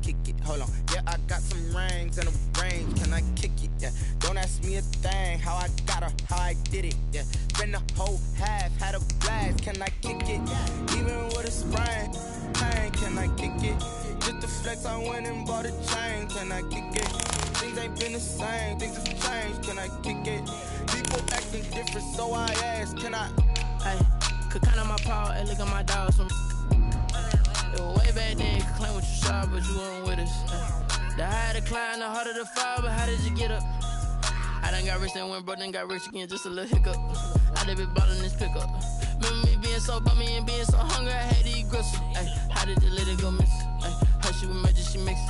kick it? Hold on. Yeah, I got some rings and a range. Can I kick it? Yeah. Don't ask me a thing. How I got her, how I did it. Yeah. Spend the whole half, had a blast. Can I kick it? Even with a sprain, pain. Can I kick it? Just the flex, I went and bought a chain. Can I kick it? Things ain't been the same. Things have changed. Can I kick it? People acting different, so I ask. Can I? Hey, could count on my power, and look at my dogs. It was way back then, you could claim what you saw, but you weren't with us. The higher the climb, the harder the fall, but how did you get up? I done got rich, then went broke, then got rich again, just a little hiccup. I done been ballin' this pickup. Remember me being so bummy and being so hungry, I had to eat gristle. Ay, how did the lady go miss? Ay, her she was major, she mixed.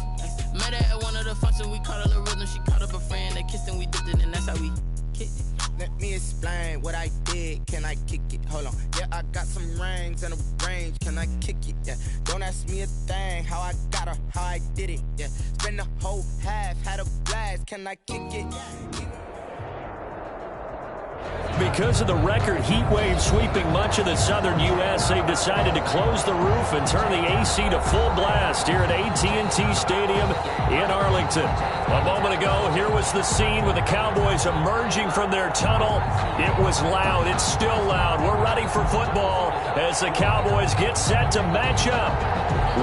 Met her at one of the functions, we caught a little rhythm, she caught up a friend, they kissed and we dipped it, and that's how we kicked it. Let me explain what I did. Can I kick it? Hold on. Yeah, I got some rings and a range. Can I kick it? Yeah. Don't ask me a thing. How I got her, how I did it. Yeah. Spend the whole half, had a blast. Can I kick it? Because of the record heat wave sweeping much of the southern U.S., they've decided to close the roof and turn the AC to full blast here at AT&T Stadium in Arlington. A moment ago, here was the scene with the Cowboys emerging from their tunnel. It was loud. It's still loud. We're ready for football as the Cowboys get set to match up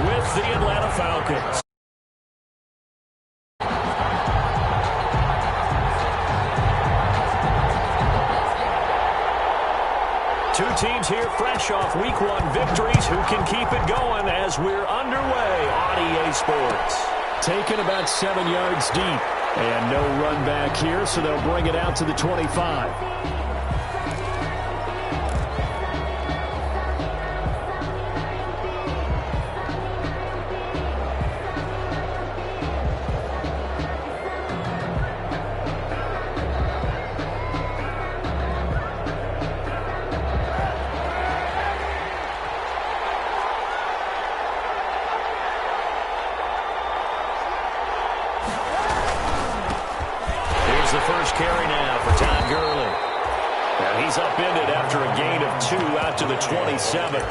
with the Atlanta Falcons. Two teams here fresh off Week 1 victories who can keep it going as we're underway on EA Sports. Taken about 7 yards deep. And no run back here, so they'll bring it out to the 25. The first carry now for Todd Gurley. And he's upended after a gain of 2 out to the 27.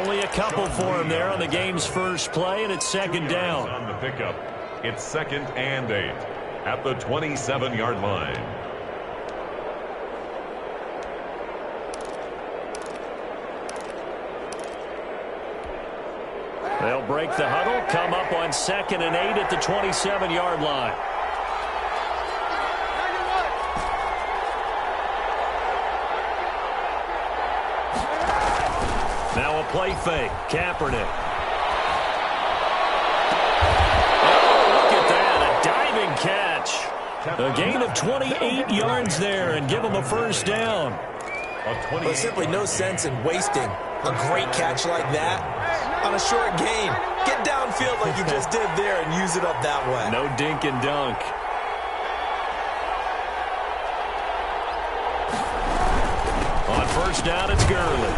Only a couple for him there on the game's first play, and it's second down. On the pickup, it's 2nd and 8 at the 27-yard line. They'll break the huddle, come up on 2nd and 8 at the 27-yard line. Now a play fake. Kaepernick. Oh, look at that. A diving catch. A gain of 28 yards there and give them a first down. There's simply no sense in wasting a great catch like that on a short gain. Get downfield like you just did there and use it up that way. No dink and dunk. On first down, it's Gurley.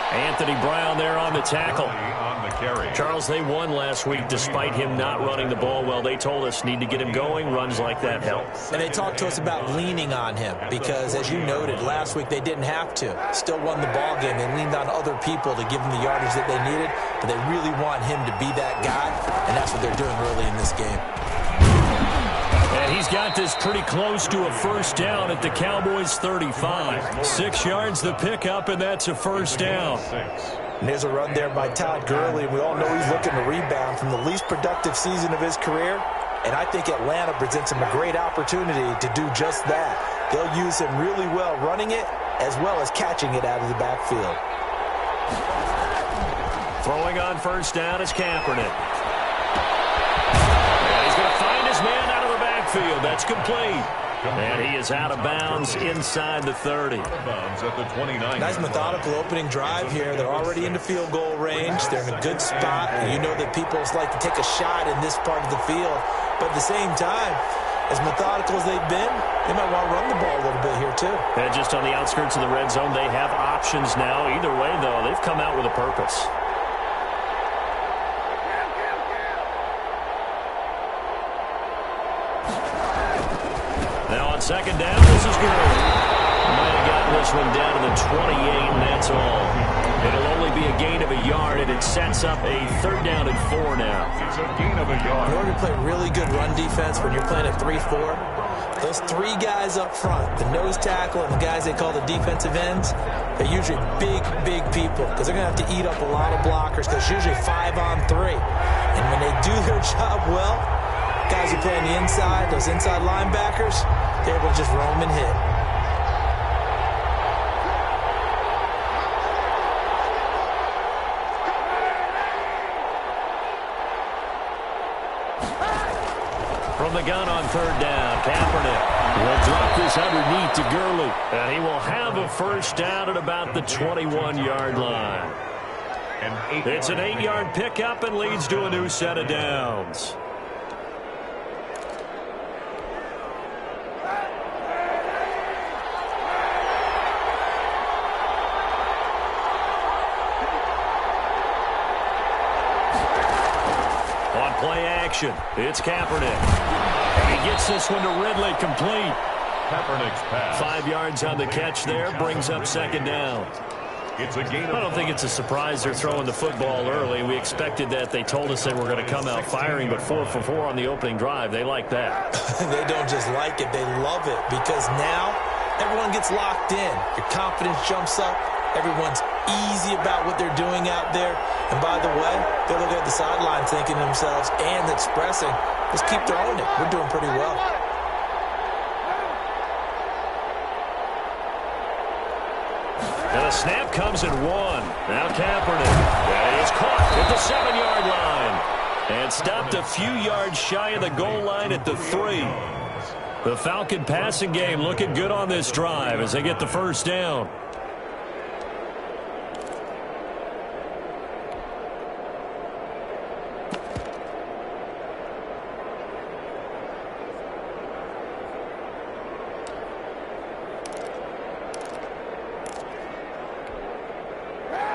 Anthony Brown there on the tackle. On the carry. Charles, they won last week despite him not running the ball well. They told us need to get him going. Runs like that help. And they talked to us about leaning on him because, as you noted, last week they didn't have to. Still won the ball game. They leaned on other people to give them the yardage that they needed, but they really want him to be that guy, and that's what they're doing early in this game. And he's got this pretty close to a first down at the Cowboys' 35. 6 yards the pickup, and that's a first down. And there's a run there by Todd Gurley. We all know he's looking to rebound from the least productive season of his career. And I think Atlanta presents him a great opportunity to do just that. They'll use him really well running it as well as catching it out of the backfield. Throwing on first down is Kaepernick. And he's going to find his man out of the backfield. That's complete. And he is out of bounds inside the 30. At the 29. Nice methodical opening drive here. They're already into field goal range. They're in a good spot. You know that people like to take a shot in this part of the field. But at the same time, as methodical as they've been, they might want to run the ball a little bit here too. And just on the outskirts of the red zone, they have options now. Either way, though, they've come out with a purpose. Now on second down, this is Gurley. Might have gotten this one down to the 28, and that's all. It'll only be a gain of a yard, and it sets up a 3rd down and 4 now. It's a gain of a yard. In order to play really good run defense when you're playing a 3-4, those 3 guys up front, the nose tackle and the guys they call the defensive ends, they're usually big, big people because they're going to have to eat up a lot of blockers because usually 5 on 3. And when they do their job well, guys who play on the inside, those inside linebackers, they're able to just roam and hit. From the gun on 3rd down, Kaepernick will drop this underneath to Gurley. And he will have a 1st down at about the 21-yard line. It's an 8-yard pickup and leads to a new set of downs. On play action, it's Kaepernick. And he gets this one to Ridley, complete. Kaepernick's pass. 5 yards on the catch there, brings up 2nd down. It's a gain of I don't think it's a surprise they're throwing the football early. We expected that. They told us they were going to come out firing, but 4 for 4 on the opening drive. They like that. They don't just like it, they love it because now everyone gets locked in. Your confidence jumps up. Everyone's easy about what they're doing out there. And by the way, they're looking at the sideline thinking to themselves and expressing, let's keep throwing it. We're doing pretty well. And the snap comes at 1. Now Kaepernick. And he's caught at the 7-yard line. And stopped a few yards shy of the goal line at the 3. The Falcon passing game looking good on this drive as they get the 1st down.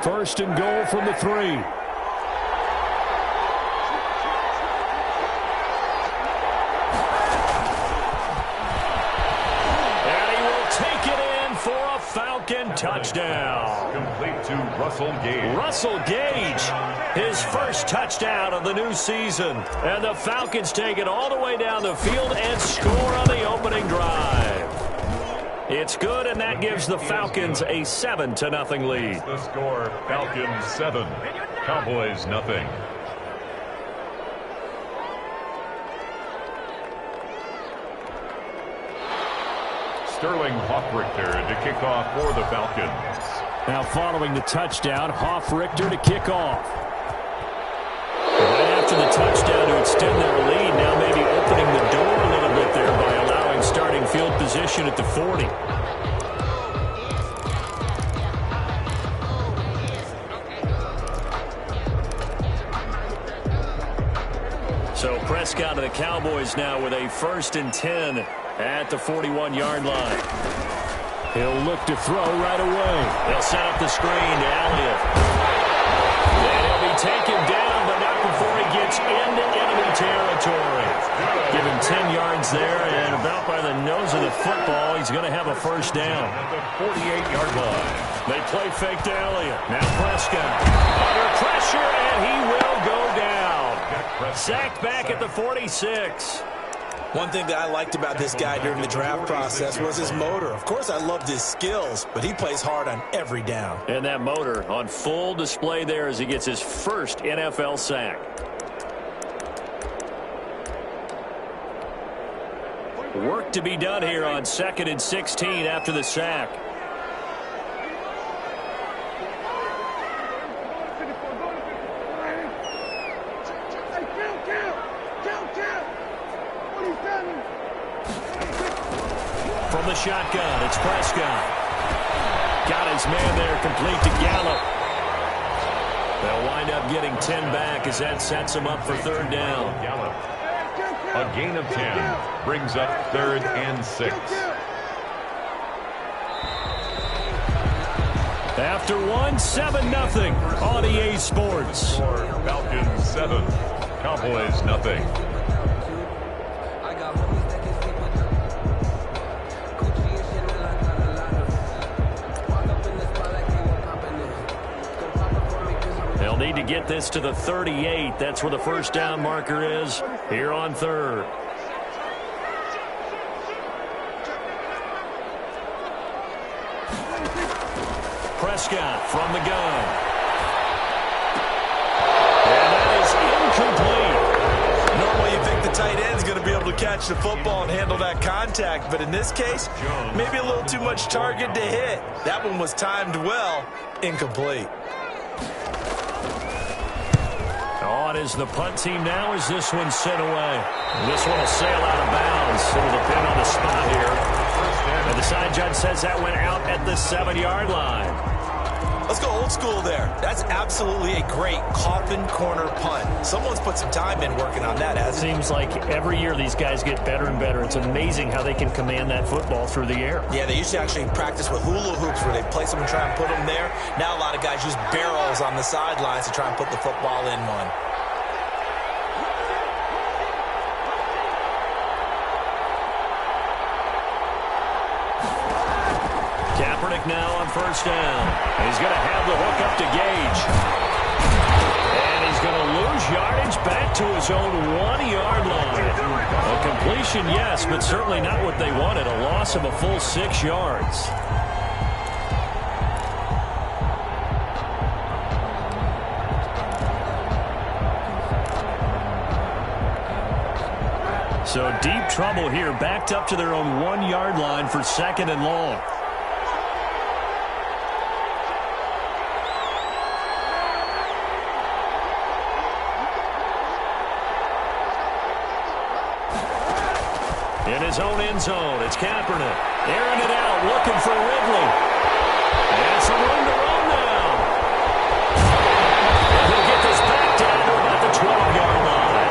First and goal from the 3. And he will take it in for a Falcon touchdown. complete to Russell Gage. Russell Gage, his first touchdown of the new season. And the Falcons take it all the way down the field and score on the opening drive. It's good, and that gives the Falcons a 7-0 lead. The score, Falcons 7, Cowboys nothing. Sterling Hoffrichter to kick off for the Falcons. Now following the touchdown, Hoffrichter to kick off. Right after the touchdown to extend their lead, now maybe opening the door a little bit there by allowing starting field position at the 40. So Prescott of the Cowboys now with a 1st and 10 at the 41-yard line. He'll look to throw right away. They'll set up the screen to Elliott. And he'll be taken down, but not before he gets into enemy territory. Give him 10 yards there, and about by the nose of the football, he's going to have a 1st down. At the 48-yard line. They play fake to Elliott. Now Prescott under pressure, and he will go down. Sacked back at the 46. One thing that I liked about this guy during the draft process was his motor. Of course, I loved his skills, but he plays hard on every down. And that motor on full display there as he gets his first NFL sack. Work to be done here on 2nd and 16 after the sack. From the shotgun, it's Prescott. Got his man there, complete to Gallup. They'll wind up getting 10 back as that sets him up for 3rd down. Gallup. A gain of 10 brings up 3rd and 6. After one, 7-0 on EA Sports. Falcons 7, Cowboys nothing. need to get this to the 38. That's where the first down marker is here on third. Prescott from the gun. And that is incomplete. Normally you think the tight end's going to be able to catch the football and handle that contact, but in this case, maybe a little too much target to hit. That one was timed well. Incomplete. On is the punt team now as this one's sent away. This one will sail out of bounds. It'll depend on the spot here. And the side judge says that went out at the 7-yard line. Let's go old school there. That's absolutely a great coffin corner punt. Someone's put some time in working on that, hasn't it? Seems like every year these guys get better and better. It's amazing how they can command that football through the air. Yeah, they used to actually practice with hula hoops where they place them and try and put them there. Now a lot of guys use barrels on the sidelines to try and put the football in one. Kaepernick now on first down. He's going to have the hook up to Gage. And he's going to lose yardage back to his own 1-yard line. A completion, yes, but certainly not what they wanted. A loss of a full 6 yards. So deep trouble here, backed up to their own 1-yard line for 2nd and long. In his own end zone, it's Kaepernick. Airing it out, looking for Ridley. And some room to run now. He'll get this back down to about the 12-yard line.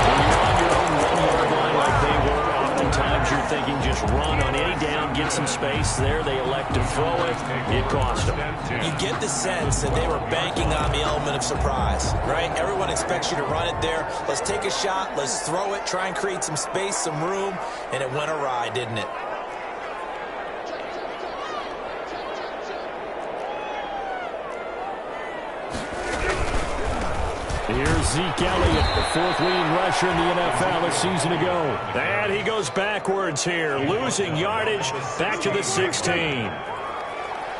When you're on your own 1-yard line like they were, oftentimes you're thinking just run on any down, get some space. There they elect to throw it. It cost them. You get the sense that they were banking on the element of surprise, right? Everyone expects you to run it there. Let's take a shot. Let's throw it. Try and create some space, some room. And it went awry, didn't it? Here's Zeke Elliott, the fourth-leading rusher in the NFL a season ago. And he goes backwards here, losing yardage back to the 16.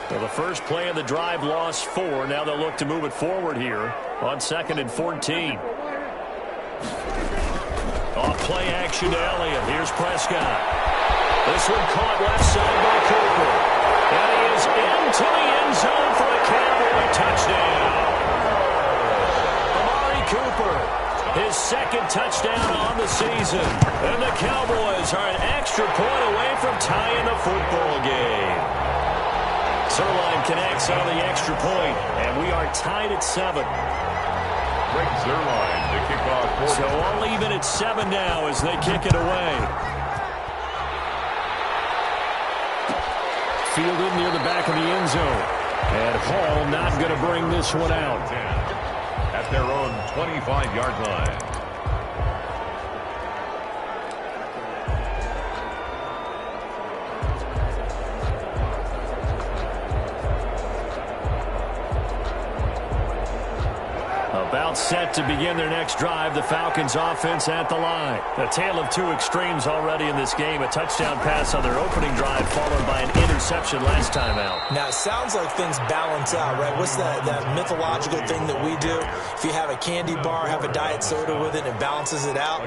So the first play of the drive lost 4. Now they'll look to move it forward here on 2nd and 14. Off play action to Elliott. Here's Prescott. This one caught left side by Cooper. And he is into the end zone for a Cowboy touchdown. Cooper, his 2nd touchdown on the season. And the Cowboys are an extra point away from tying the football game. Zuerlein connects on the extra point, and we are tied at 7. Greg Zuerlein to kick off. So all even at 7 now as they kick it away. Fielded near the back of the end zone. And Hall not going to bring this one out. At their own 25-yard line. About set to begin their next drive. The Falcons offense at the line. A tale of two extremes already in this game. A touchdown pass on their opening drive followed by an interception last time out. Now, it sounds like things balance out, right? What's that mythological thing that we do? If you have a candy bar, have a diet soda with it, it balances it out.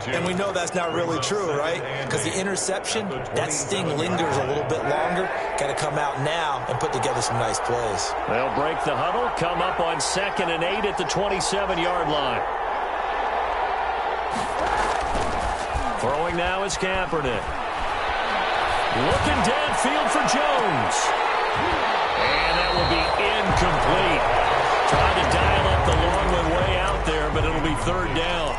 And we know that's not really true, right? Because the interception, that sting lingers a little bit longer. Got to come out now and put together some nice plays. They'll break the huddle, come up on 2nd and 8 at the 27-yard line. Throwing now is Kaepernick. Looking downfield for Jones. And that will be incomplete. Trying to dial up the long one way out there, but it'll be 3rd down.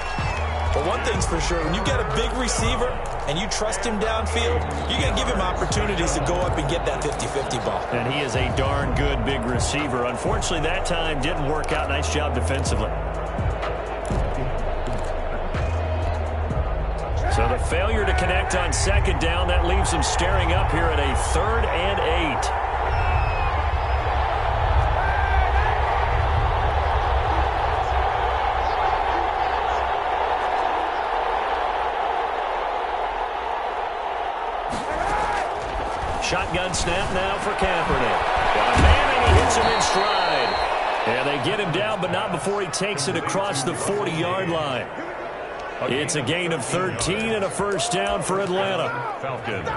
But one thing's for sure, when you get a big receiver and you trust him downfield, you're going to give him opportunities to go up and get that 50-50 ball. And he is a darn good big receiver. Unfortunately, that time didn't work out. Nice job defensively. So the failure to connect on 2nd down, that leaves him staring up here at a 3rd and 8. Shotgun snap now for Kaepernick. Got a man, and he hits him in stride. And they get him down, but not before he takes it across the 40-yard line. It's a gain of 13 and a first down for Atlanta. Falcons.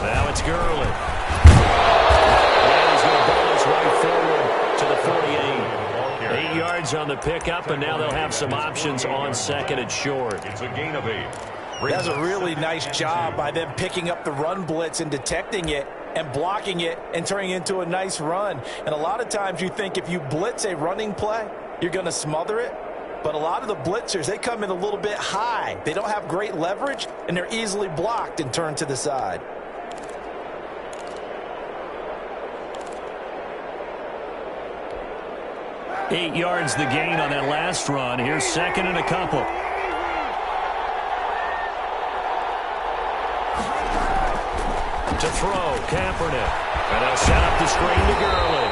Now it's Gurley. And he's going to ball his way forward to the 48. 8 yards on the pickup, and now they'll have some options on second and short. It's a gain of 8. That's a really nice job by them picking up the run blitz and detecting it and blocking it and turning it into a nice run. And a lot of times you think if you blitz a running play, you're going to smother it. But a lot of the blitzers, they come in a little bit high. They don't have great leverage, and they're easily blocked and turned to the side. Eight yards the gain on that last run. Here's second and a couple. To throw, Kaepernick. And they'll set up the screen to Gurley.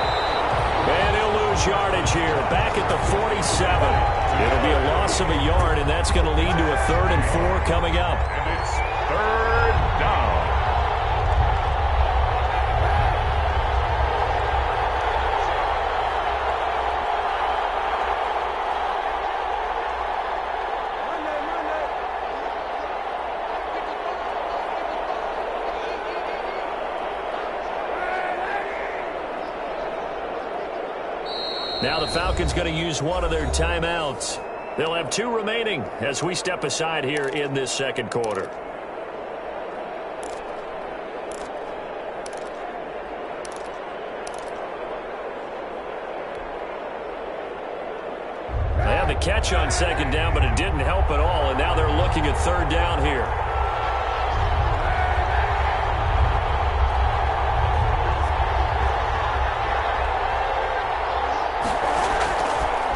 And he'll lose yardage here. Back at the 47. It'll be a loss of a yard, and that's going to lead to a 3rd and 4 coming up. And it's 3rd down. Now the Falcons going to use one of their timeouts. They'll have 2 remaining as we step aside here in this second quarter. They had the catch on second down, but it didn't help at all, and now they're looking at 3rd down here.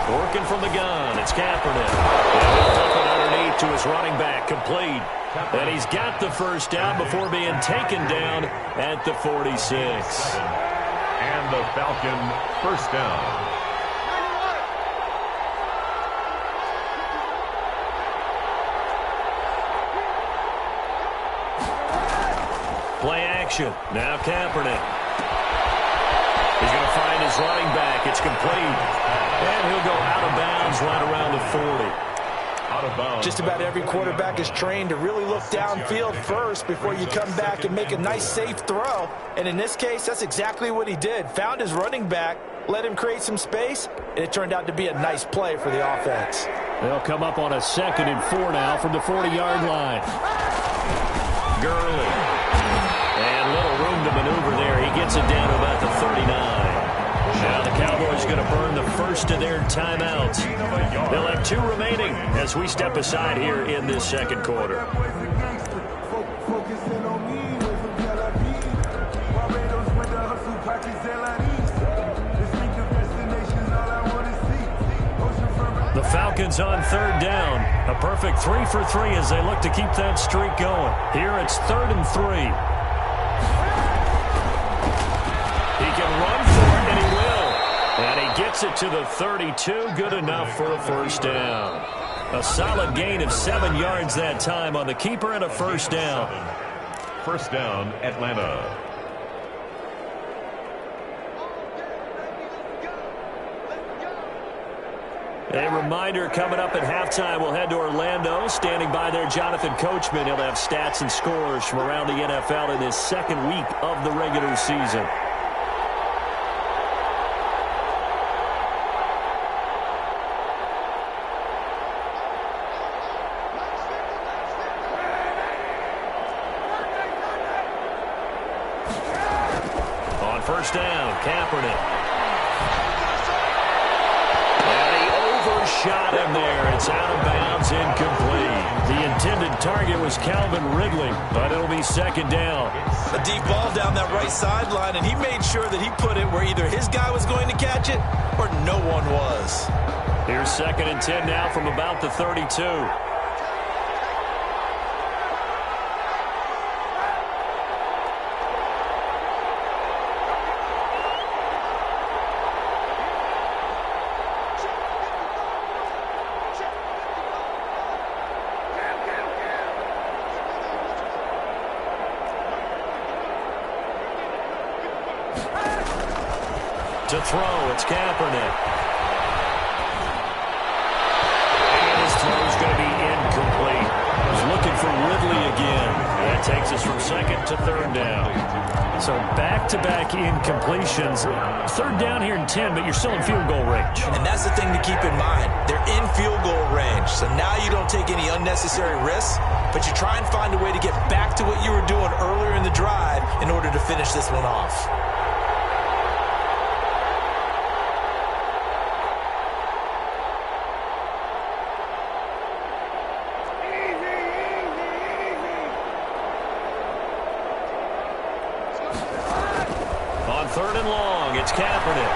Working from the gun, it's Kaepernick. And he'll dump it underneath to his running back, complete. And he's got the first down before being taken down at the 46. And the Falcon first down. Play action. Now Kaepernick. He's going to find his running back. It's complete. And he'll go out of bounds right around the 40. Out of bounds. Just about every quarterback is trained to really look downfield first before you come back and make a nice, safe throw. And in this case, that's exactly what he did. Found his running back, let him create some space, and it turned out to be a nice play for the offense. They'll come up on a 2nd and 4 now from the 40-yard line. Gurley. And little room to maneuver there. He gets it down to about the 39. Now the Cowboys going to burn the first of their timeouts. They'll have 2 remaining as we step aside here in this second quarter. The Falcons on 3rd down. A perfect 3 for 3 as they look to keep that streak going. Here it's 3rd and 3. He can run for it, and he will. And he gets it to the 32. Good enough for a first down. A solid gain of 7 yards that time on the keeper and a first down. First down, Atlanta. A reminder, coming up at halftime, we'll head to Orlando. Standing by there, Jonathan Coachman. He'll have stats and scores from around the NFL in this second week of the regular season. On first down, Kaepernick. Shot him there. It's out of bounds, incomplete. The intended target was Calvin Ridley, but it'll be second down. A deep ball down that right sideline, and he made sure that he put it where either his guy was going to catch it or no one was. Here's 2nd and 10 now from about the 32. To throw, it's Kaepernick. And his throw's going to be incomplete. He's looking for Ridley again. That takes us from second to third down. So back-to-back incompletions. Third down here in 10, but you're still in field goal range. And that's the thing to keep in mind. They're in field goal range. So now you don't take any unnecessary risks, but you try and find a way to get back to what you were doing earlier in the drive in order to finish this one off. Third and long, it's Kaepernick.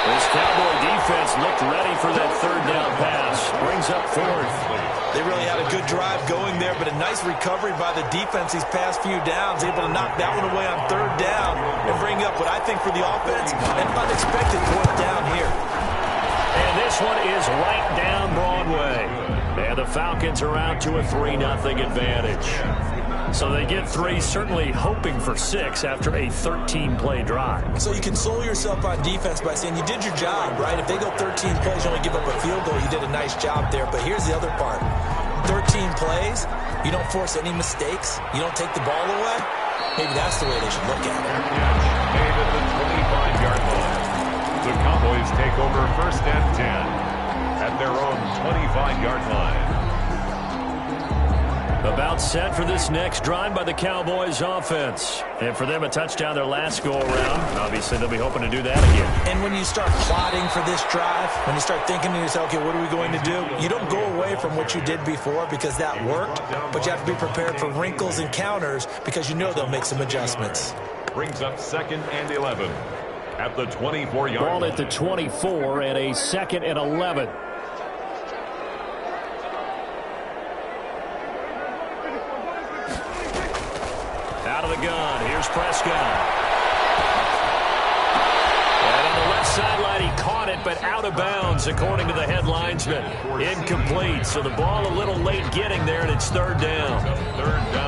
This Cowboy defense looked ready for that third down pass. Brings up fourth. They really had a good drive going there, but a nice recovery by the defense these past few downs, able to knock that one away on third down and bring up what I think for the offense, an unexpected fourth down here. And this one is right down Broadway. And the Falcons are out to a 3-0 advantage. So they get 3, certainly hoping for 6 after a 13-play drive. So you console yourself on defense by saying you did your job, right? If they go 13 plays, you only give up a field goal, you did a nice job there. But here's the other part. 13 plays, you don't force any mistakes, you don't take the ball away. Maybe that's the way they should look at it. Made at the 25-yard line. The Cowboys take over first and 10 at their own 25-yard line. About set for this next drive by the Cowboys offense. And for them, a touchdown their last go-around. Obviously, they'll be hoping to do that again. And when you start plotting for this drive, when you start thinking to yourself, okay, what are we going to do? You don't go away from what you did before because that worked, but you have to be prepared for wrinkles and counters because you know they'll make some adjustments. Brings up second and 11 at the 24-yard line. Ball at the 24 and a second and 11. Out of the gun, here's Prescott. And on the left sideline, he caught it, but out of bounds, according to the head linesman. Incomplete, so the ball a little late getting there, and it's third down.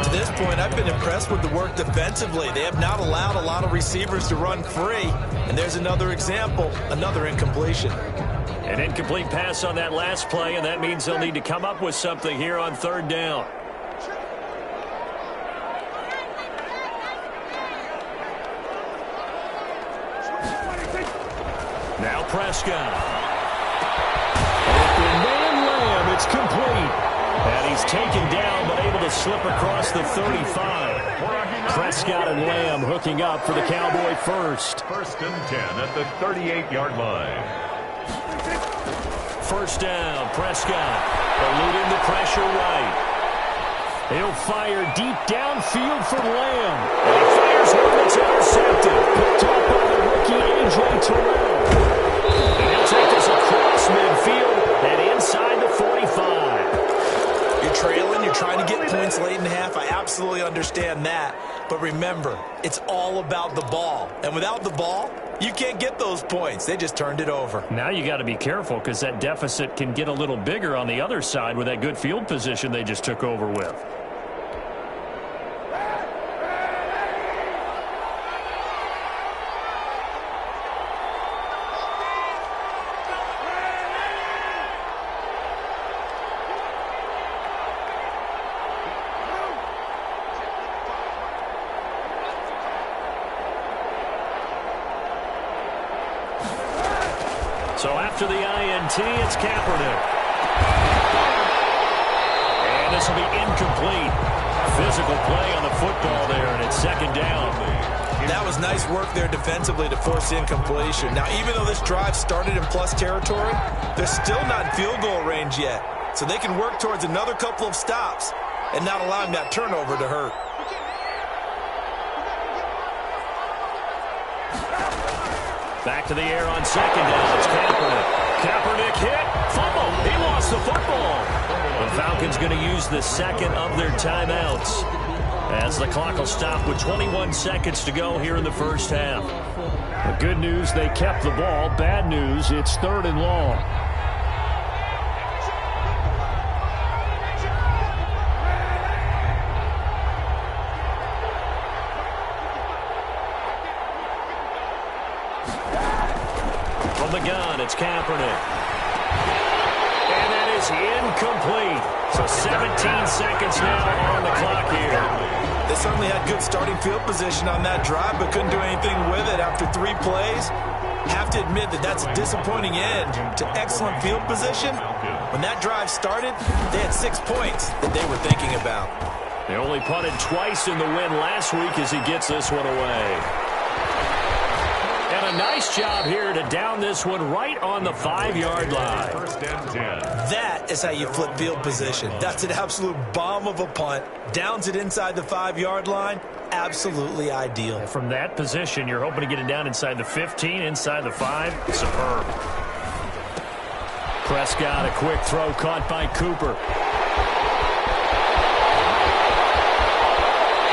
To this point, I've been impressed with the work defensively. They have not allowed a lot of receivers to run free. And there's another example, another incompletion. An incomplete pass on that last play, and that means they'll need to come up with something here on third down. Now Prescott. And Lamb, it's complete. And he's taken down, but able to slip across the 35. Prescott and Lamb hooking up for the Cowboy first. First and 10 at the 38-yard line. First down, Prescott. Eluding the pressure right. He'll fire deep downfield for Lamb. And he fires one that's intercepted. Picked up by the rookie A.J. Terrell. And he'll take this across midfield and inside the 45. You're trailing, you're trying to get points late in the half. I absolutely understand that. But remember, it's all about the ball. And without the ball, you can't get those points. They just turned it over. Now you got to be careful because that deficit can get a little bigger on the other side with that good field position they just took over with. So after the INT, it's Kaepernick. And this will be incomplete. Physical play on the football there, and it's second down. That was nice work there defensively to force incompletion. Now, even though this drive started in plus territory, they're still not in field goal range yet. So they can work towards another couple of stops and not allowing that turnover to hurt. Back to the air on second down. It's Kaepernick. Kaepernick hit. Fumble. He lost the football. The Falcons going to use the second of their timeouts as the clock will stop with 21 seconds to go here in the first half. The good news, they kept the ball. Bad news, it's third and long. It's Kaepernick. And that is incomplete. So 17 seconds now on the clock here. They certainly had good starting field position on that drive, but couldn't do anything with it after 3 plays. Have to admit that that's a disappointing end to excellent field position. When that drive started, they had 6 points that they were thinking about. They only punted twice in the win last week as he gets this one away. And a nice job here to down this one right on the 5-yard line. First and 10. That is how you flip field position. That's an absolute bomb of a punt. Downs it inside the 5-yard line. Absolutely ideal. From that position, you're hoping to get it down inside the 15, inside the 5. Superb. Prescott, a quick throw caught by Cooper.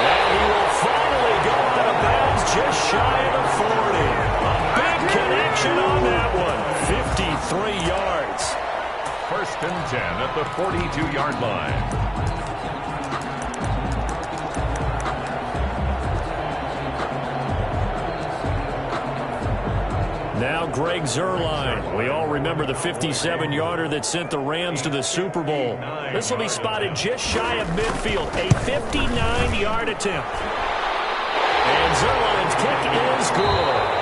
And he will finally go out of bounds just shy of the 40. A big connection on that one. 53 yards. First and 10 at the 42-yard line. Now Greg Zuerlein. We all remember the 57-yarder that sent the Rams to the Super Bowl. This will be spotted just shy of midfield. A 59-yard attempt. And Zuerlein's kick is good.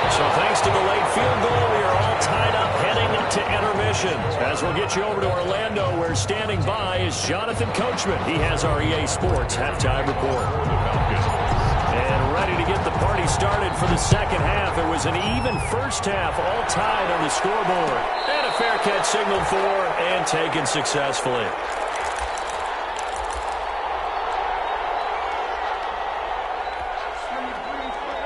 So thanks to the late field goal, we are all tied up heading to intermission. As we'll get you over to Orlando, where standing by is Jonathan Coachman. He has our EA Sports halftime report. And ready to get the party started for the second half. It was an even first half, all tied on the scoreboard. And a fair catch signaled for and taken successfully.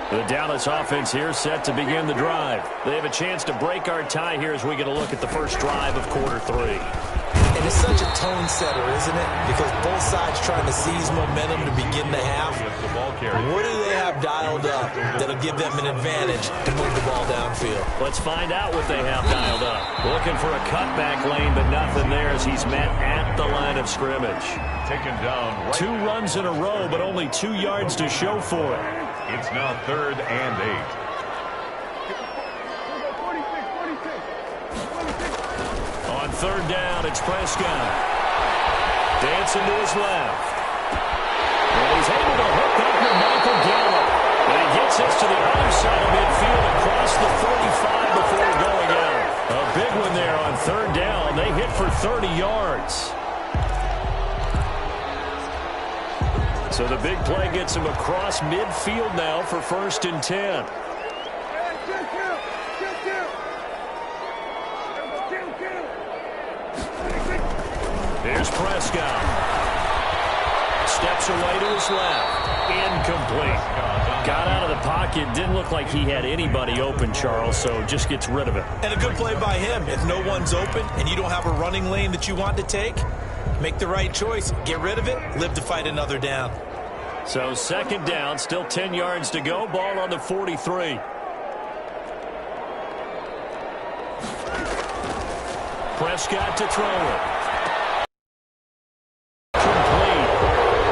The Dallas offense here set to begin the drive. They have a chance to break our tie here as we get a look at the first drive of quarter 3. And it's such a tone setter, isn't it? Because both sides trying to seize momentum to begin the half. What do they have dialed up that'll give them an advantage to move the ball downfield? Let's find out what they have dialed up. Looking for a cutback lane, but nothing there as he's met at the line of scrimmage. Taken down. Right 2 runs in a row, but only 2 yards to show for it. It's now 3rd and 8. On 3rd down, it's Prescott. Dancing to his left. And he's able to hook up to Michael Gallup. And he gets this to the other side of midfield across the 35 before going out. A big one there on 3rd down. They hit for 30 yards. So the big play gets him across midfield now for 1st and 10. Here's Prescott. Steps away to his left. Incomplete. Got out of the pocket. Didn't look like he had anybody open, Charles, so just gets rid of it. And a good play by him. If no one's open and you don't have a running lane that you want to take, make the right choice. Get rid of it. Live to fight another down. So 2nd down, still 10 yards to go. Ball on the 43. Prescott to throw it. Complete.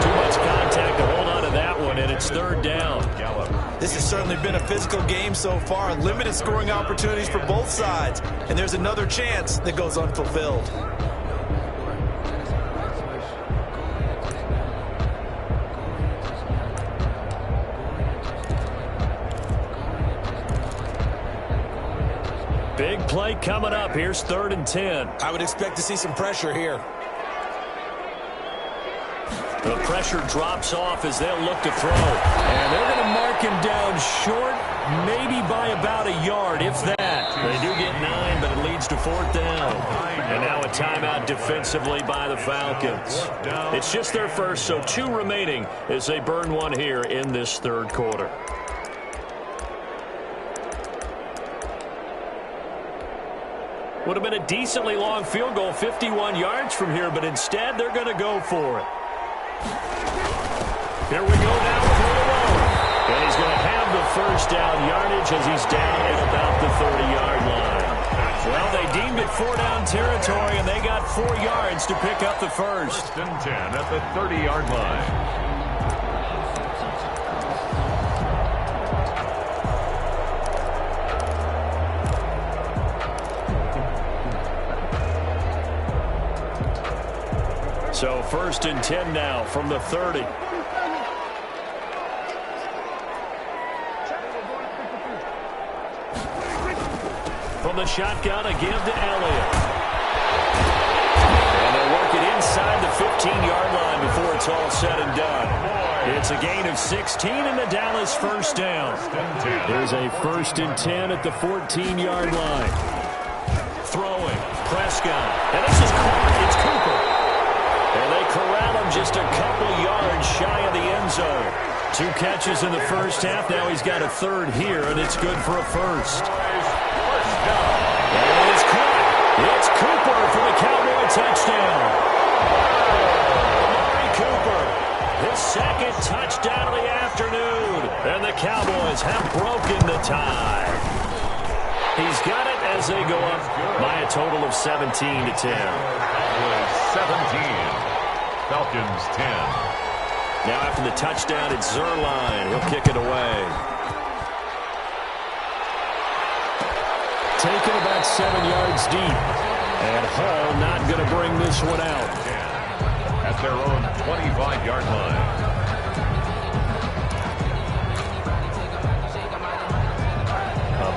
Too much contact to hold on to that one, and it's 3rd down. This has certainly been a physical game so far. Limited scoring opportunities for both sides. And there's another chance that goes unfulfilled. Big play coming up. Here's 3rd and 10. I would expect to see some pressure here. The pressure drops off as they'll look to throw. And they're going to mark him down short, maybe by about a yard, if that. They do get 9, but it leads to 4th down. And now a timeout defensively by the Falcons. It's just their first, so 2 remaining as they burn one here in this 3rd quarter. Would have been a decently long field goal, 51 yards from here, but instead they're going to go for it. Here we go now with Malone. And he's going to have the 1st down yardage as he's down at about the 30-yard line. Well, they deemed it 4-down territory, and they got 4 yards to pick up the 1st. 1st and 10 at the 30-yard line. So 1st and 10 now from the 30. From the shotgun, a give to Elliott. And they'll work it inside the 15-yard line before it's all said and done. It's a gain of 16 and the Dallas first down. There's a 1st and 10 at the 14-yard line. Throwing, Prescott. And this is caught. It's Cooper. And they corral him just a couple yards shy of the end zone. 2 catches in the first half. Now he's got a 3rd here, and it's good for a 1st. And it's caught. It's Cooper for the Cowboy touchdown. Amari Cooper, his 2nd touchdown of the afternoon. And the Cowboys have broken the tie. He's got it as they go up by a total of 17-10. 17. Falcons 10. Now after the touchdown, it's Zuerlein. He'll kick it away. Taken about 7 yards deep. And Hall not going to bring this one out. At their own 25-yard line.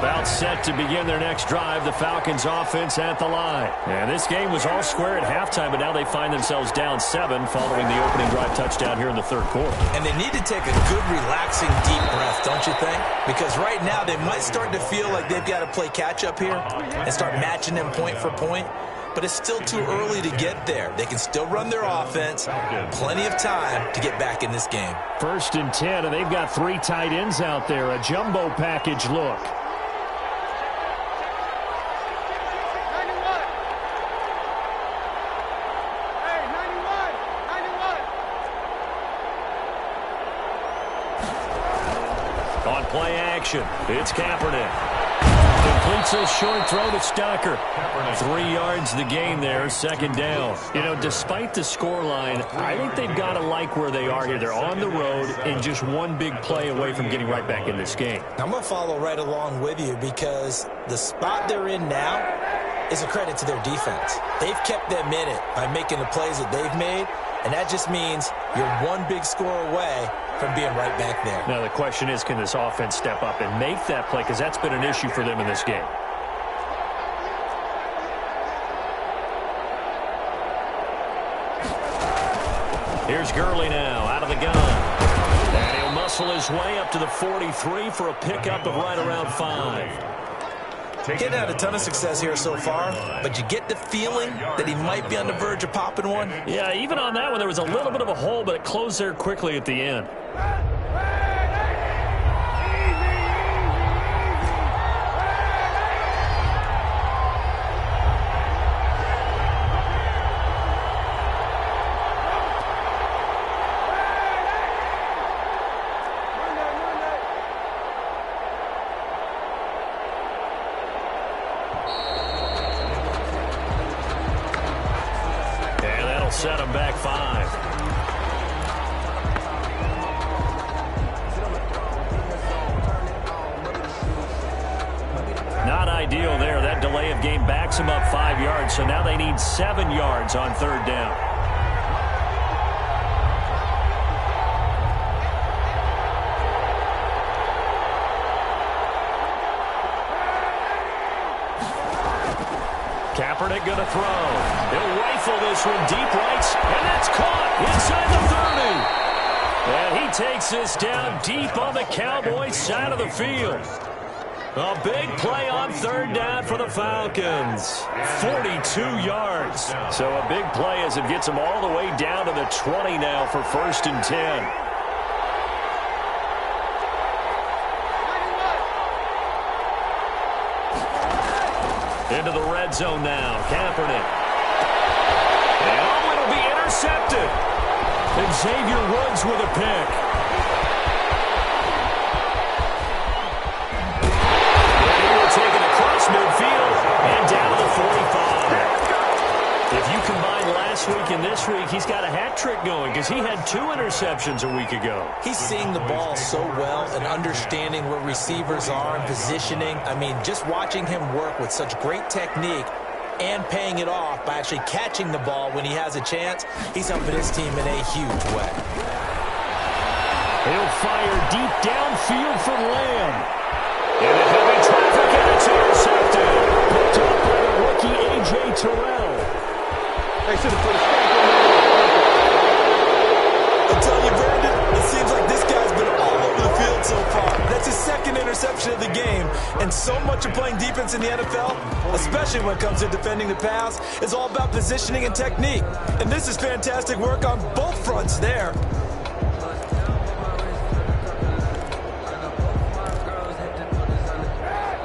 About set to begin their next drive. The Falcons offense at the line. And this game was all square at halftime, but now they find themselves down 7 following the opening drive touchdown here in the 3rd quarter. And they need to take a good, relaxing, deep breath, don't you think? Because right now they might start to feel like they've got to play catch-up here and start matching them point for point. But it's still too early to get there. They can still run their offense. Plenty of time to get back in this game. 1st and 10, and they've got 3 tight ends out there. A jumbo package look. Play action. It's Kaepernick. Completes a short throw to Stocker. 3 yards the gain there, 2nd down. You know, despite the scoreline, I think they've got to like where they are here. They're on the road and just one big play away from getting right back in this game. I'm going to follow right along with you because the spot they're in now is a credit to their defense. They've kept them in it by making the plays that they've made, and that just means you're one big score away from being right back there. Now the question is, can this offense step up and make that play? Because that's been an issue for them in this game. Here's Gurley now out of the gun. And he'll muscle his way up to the 43 for a pickup of right around 5. Getting had a ton of success here so far, but you get the feeling that he might be on the verge of popping one. Yeah, even on that one, there was a little bit of a hole, but it closed there quickly at the end. Set him back 5. Not ideal there. That delay of game backs him up 5 yards, so now they need 7 yards on 3rd down. Kaepernick going to throw. He'll rifle this one deep right, and that's caught inside the 30. And he takes this down deep on the Cowboys side of the field. A big play on 3rd down for the Falcons. 42 yards. So a big play as it gets them all the way down to the 20 now for 1st and 10. Into the red zone now. Kaepernick. And it'll be intercepted. Xavier Woods with a pick. And he will take it across midfield and down to the 45. If you combine last week and this week, he's got a hat trick going because he had 2 interceptions a week ago. He's seeing the ball so well and understanding where receivers are and positioning. I mean, just watching him work with such great technique, and paying it off by actually catching the ball when he has a chance. He's helping his team in a huge way. He'll fire deep downfield for Lamb. In the heavy traffic, and it's intercepted. Picked up by the rookie A.J. Terrell. They should have put a stop on that. I'm telling you, Brandon, it seems like this guy's been all over the field so far. That's his second interception of the game. And so much of playing defense in the NFL, especially when it comes to defending the pass, is all about positioning and technique. And this is fantastic work on both fronts there.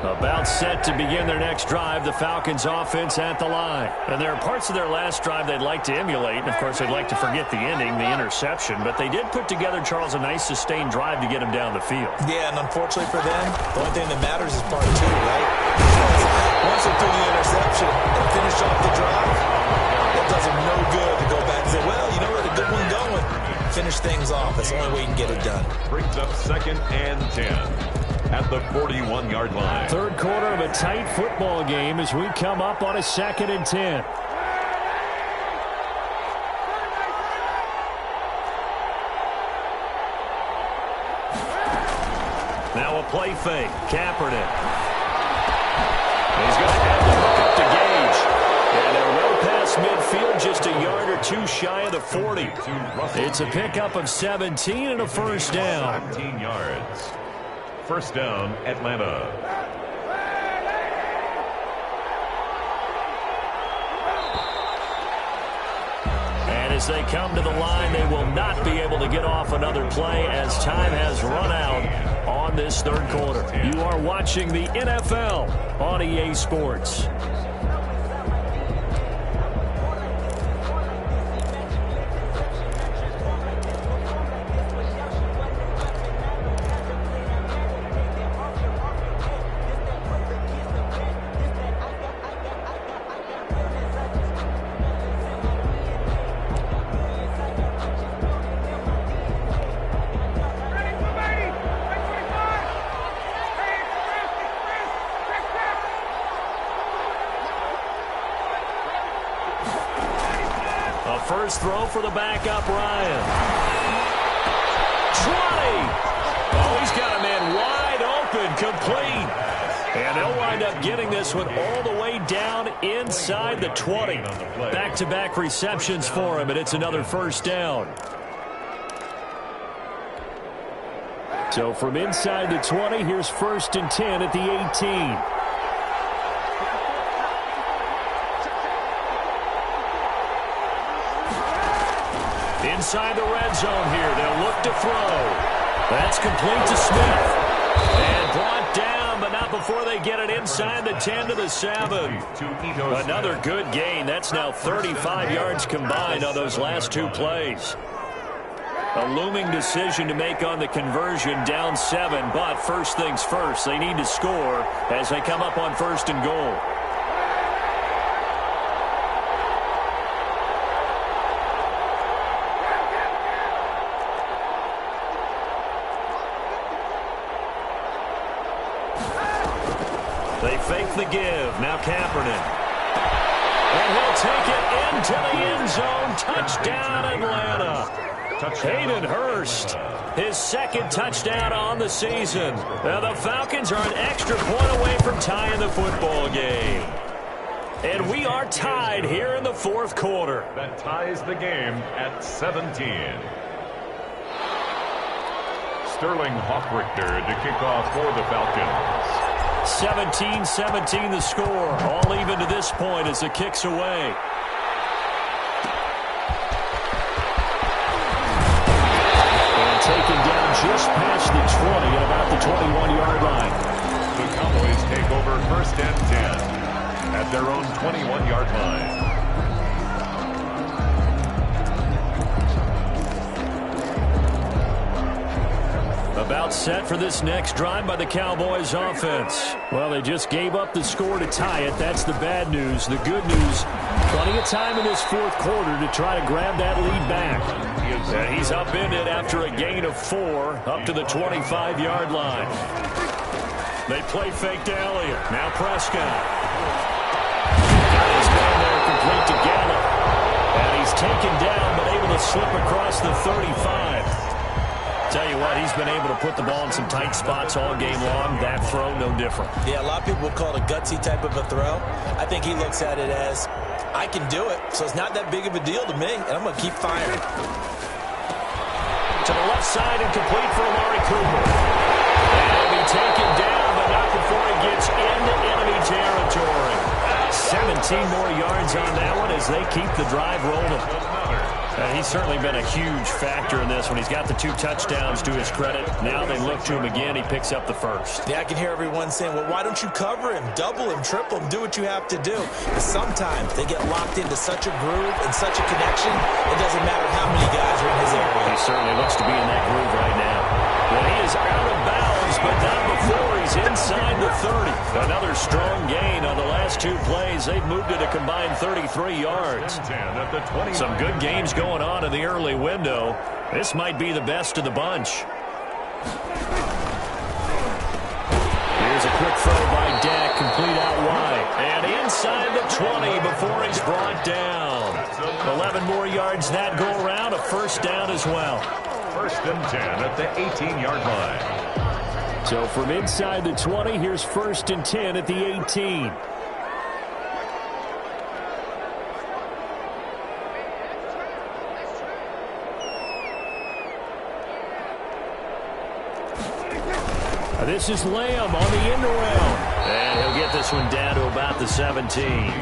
About set to begin their next drive, the Falcons offense at the line. And there are parts of their last drive they'd like to emulate. And, of course, they'd like to forget the ending, the interception. But they did put together, Charles, a nice sustained drive to get them down the field. Yeah, and unfortunately for them, the only thing that matters is part two, right? Because once they threw the interception and finish off the drive, that does them no good to go back and say, well, you know what, a good one going. Finish things off. That's the only way you can get it done. Brings up 2nd and 10. At the 41-yard line. Third quarter of a tight football game as we come up on a 2nd and 10. Now a play fake. Kaepernick. He's going to have to hook up to Gage. And they're well past midfield, just a yard or two shy of the 40. It's a pickup of 17 and a first down. 17 yards. First down, Atlanta. And as they come to the line, they will not be able to get off another play as time has run out on this third quarter. You are watching the NFL on EA Sports. First throw for the backup, Ryan. 20. Oh, he's got a man wide open, complete. And they'll wind up getting this one all the way down inside the 20. Back-to-back receptions for him, and it's another first down. So from inside the 20, here's 1st and 10 at the 18. Inside the red zone here. They'll look to throw. That's complete to Smith. And brought down, but not before they get it inside the 10 to the 7. Another good gain. That's now 35 yards combined on those last two plays. A looming decision to make on the conversion, down 7. But first things first, they need to score as they come up on 1st and goal. They fake the give. Now Kaepernick. And he'll take it into the end zone. Touchdown, Atlanta. Hayden Hurst, his 2nd touchdown on the season. Now the Falcons are an extra point away from tying the football game. And we are tied here in the 4th quarter. That ties the game at 17. Sterling Hochrichter to kick off for the Falcons. 17-17 the score. All even to this point as the kick's away. And taken down just past the 20 at about the 21-yard line. The Cowboys take over 1st and 10 at their own 21-yard line. About set for this next drive by the Cowboys offense. Well, they just gave up the score to tie it. That's the bad news. The good news, plenty of time in this 4th quarter to try to grab that lead back. And he's upended after a gain of 4 up to the 25-yard line. They play fake to Elliott. Now Prescott. Got his across the 35. Tell you what, he's been able to put the ball in some tight spots all game long. That throw, no different. Yeah, a lot of people will call it a gutsy type of a throw. I think he looks at it as, I can do it, so it's not that big of a deal to me, and I'm going to keep firing. To the left side and complete for Amari Cooper. And he'll be taken down, but not before he gets into enemy territory. 17 more yards on that one as they keep the drive rolling. He's certainly been a huge factor in this when he's got the 2 touchdowns to his credit. Now they look to him again. He picks up the first. Yeah, I can hear everyone saying, well, why don't you cover him, double him, triple him, do what you have to do. But sometimes they get locked into such a groove and such a connection, it doesn't matter how many guys are in his area. He certainly looks to be in that groove right now. Well, he is out of bounds, but not before he's inside the 30. Another strong gain on the last 2 plays. They've moved it a combined 33 yards. Some good games going on in the early window. This might be the best of the bunch. Here's a quick throw by Dak, complete out wide. And inside the 20 before he's brought down. 11 more yards that go around, a first down as well. First and 10 at the 18-yard line. So from inside the 20, here's first and 10 at the 18. This is Lamb on the end around. And he'll get this one down to about the 17.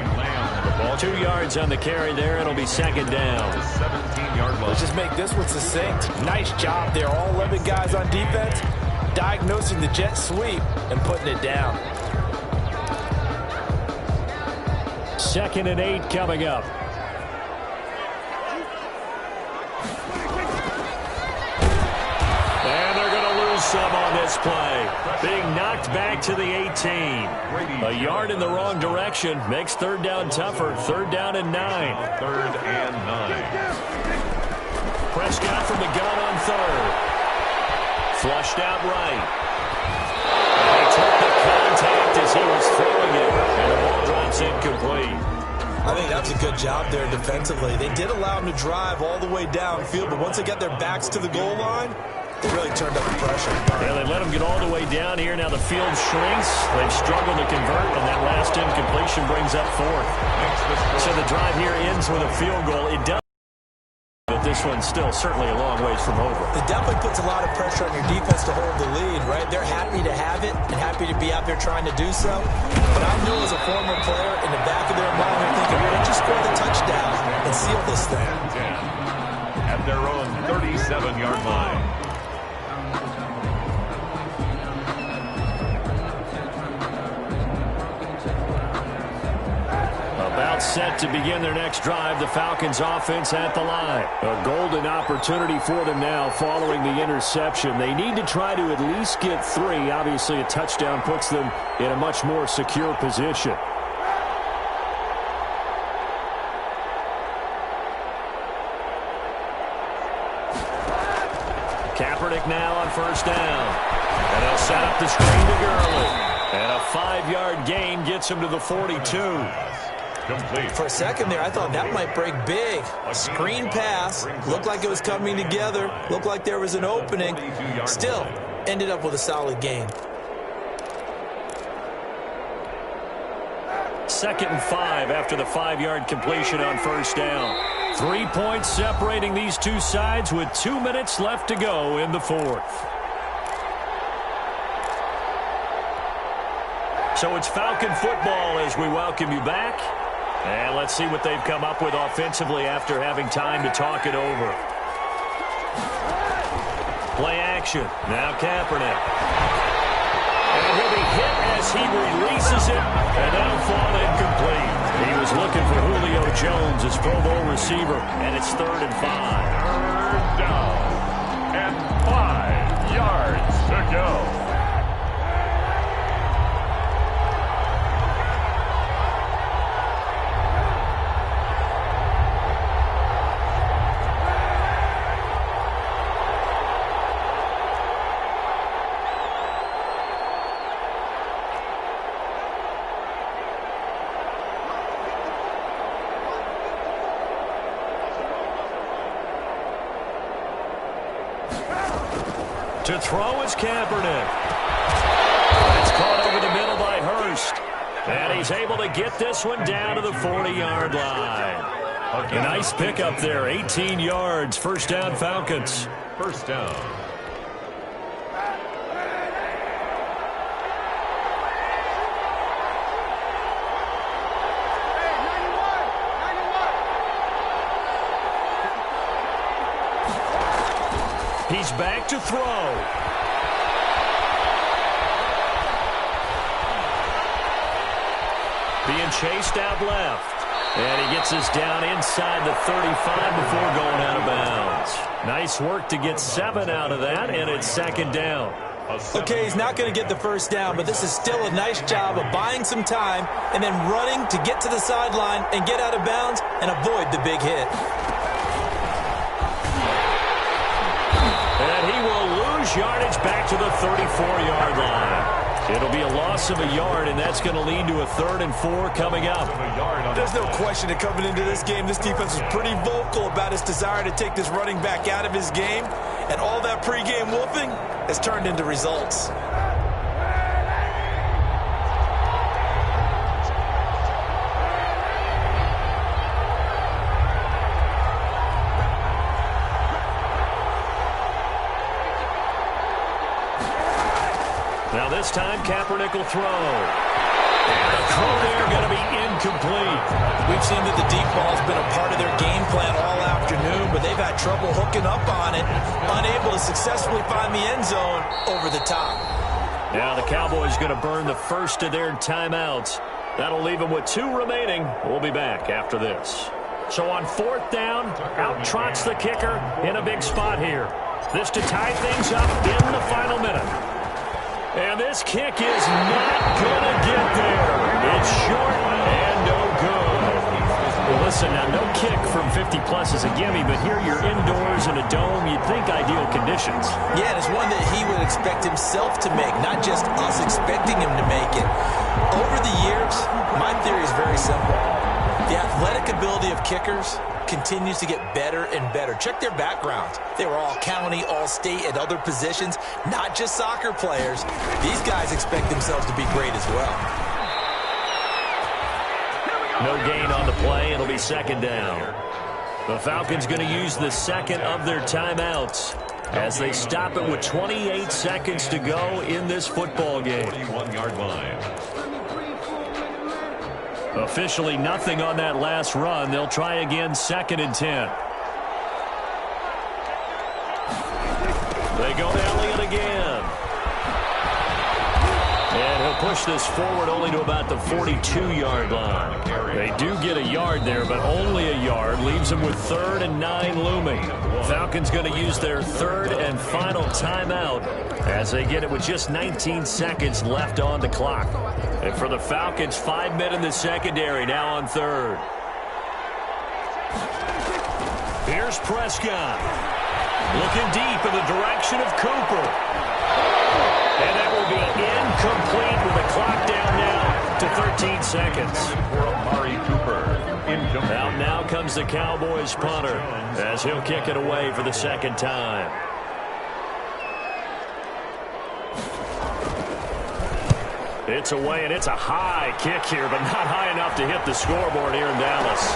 2 yards on the carry there. It'll be second down. 17-yard line. Let's just make this one succinct. Nice job there. All 11 guys on defense diagnosing the jet sweep and putting it down. 2nd and 8 coming up. And they're going to lose some on this play. Being knocked back to the 18. A yard in the wrong direction makes third down tougher. Third down and 9. 3rd and 9. Prescott from the gun on third. Flushed out right. And he took the contact as he was throwing it. And the ball drops incomplete. I think that's a good job there defensively. They did allow him to drive all the way downfield, but once they got their backs to the goal line, they really turned up the pressure. Yeah, they let him get all the way down here. Now the field shrinks. They've struggled to convert, and that last incompletion brings up 4th. So the drive here ends with a field goal. It does. But this one's still certainly a long ways from over. It definitely puts a lot of pressure on your defense to hold the lead, right? They're happy to have it and happy to be out there trying to do so. But I know as a former player, in the back of their mind, they're thinking, why don't you score the touchdown and seal this thing? At their own 37-yard line. About set to begin their next drive. The Falcons offense at the line. A golden opportunity for them now following the interception. They need to try to at least get 3. Obviously, a touchdown puts them in a much more secure position. Kaepernick now on first down. And they'll set up the screen to Gurley. And a 5-yard gain gets him to the 42. Complete. For a second there, I thought that might break big. A screen pass. Looked like it was coming together. Looked like there was an opening. Still, ended up with a solid gain. 2nd and 5 after the 5-yard completion on first down. 3 points separating these two sides with 2 minutes left to go in the 4th. So it's Falcon football as we welcome you back. And let's see what they've come up with offensively after having time to talk it over. Play action. Now Kaepernick. And he'll be hit as he releases it. And that'll fall incomplete. He was looking for Julio Jones, his Pro Bowl receiver. And it's 3rd and 5. 3rd down. And 5 yards to go. To throw is Kaepernick. It's caught over the middle by Hurst. And he's able to get this one down to the 40-yard line. A nice pickup there, 18 yards. First down, Falcons. First down. He's back to throw. Being chased out left. And he gets us down inside the 35 before going out of bounds. Nice work to get 7 out of that, and it's second down. Okay, he's not going to get the first down, but this is still a nice job of buying some time and then running to get to the sideline and get out of bounds and avoid the big hit. And he will lose yardage back to the 34-yard line. It'll be a loss of a yard, and that's going to lead to a 3rd and 4 coming up. There's no question that coming into this game, this defense was pretty vocal about its desire to take this running back out of his game, and all that pregame wolfing has turned into results. Now this time, Kaepernick will throw. And the throw there going to be incomplete. We've seen that the deep ball has been a part of their game plan all afternoon, but they've had trouble hooking up on it, unable to successfully find the end zone over the top. Now the Cowboys going to burn the first of their timeouts. That'll leave them with 2 remaining. We'll be back after this. So on 4th down, out trots the kicker in a big spot here. This to tie things up in the final minute. And this kick is not going to get there. It's short and no good. Well, listen, now no kick from 50-plus is a gimme, but here you're indoors in a dome. You'd think ideal conditions. Yeah, and it's one that he would expect himself to make, not just us expecting him to make it. Over the years, my theory is very simple. The athletic ability of kickers continues to get better and better. Check their backgrounds. They were all county, all state, at other positions, not just soccer players. These guys expect themselves to be great as well. No gain on the play. It'll be second down. The Falcons going to use the second of their timeouts as they stop it with 28 seconds to go in this football game. 41-yard line. Officially nothing on that last run. They'll try again, 2nd and 10. They go to Elliott again. And he'll push this forward only to about the 42-yard line. They do get a yard there, but only a yard. Leaves them with 3rd and 9 looming. Falcons going to use their 3rd and final timeout as they get it with just 19 seconds left on the clock. And for the Falcons, 5 men in the secondary now on 3rd. Here's Prescott. Looking deep in the direction of Cooper. And that will be incomplete with the clock down now to 13 seconds. For Amari Cooper. Out now comes the Cowboys punter as he'll kick it away for the 2nd time. It's away, and it's a high kick here, but not high enough to hit the scoreboard here in Dallas.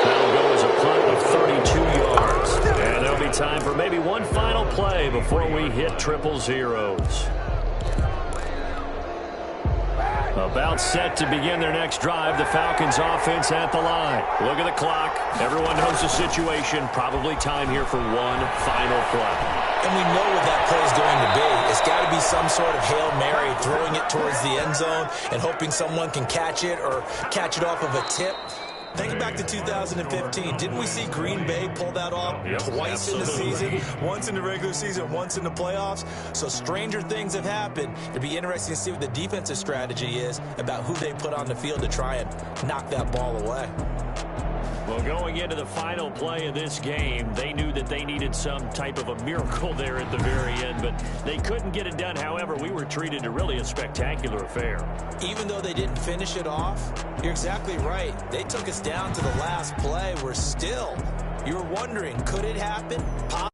That'll go as a punt of 32 yards. And there'll be time for maybe one final play before we hit 000. About set to begin their next drive, the Falcons offense at the line. Look at the clock. Everyone knows the situation. Probably time here for one final play. And we know what that play is going to be. It's got to be some sort of Hail Mary, throwing it towards the end zone and hoping someone can catch it or catch it off of a tip. Think back to 2015. Didn't we see Green Bay pull that off twice in the season? Once in the regular season, once in the playoffs. So stranger things have happened. It'd be interesting to see what the defensive strategy is about who they put on the field to try and knock that ball away. Well, going into the final play of this game, they knew that they needed some type of a miracle there at the very end, but they couldn't get it done. However, we were treated to really a spectacular affair. Even though they didn't finish it off, you're exactly right. They took us down to the last play. We're still, you're wondering, could it happen? Possibly.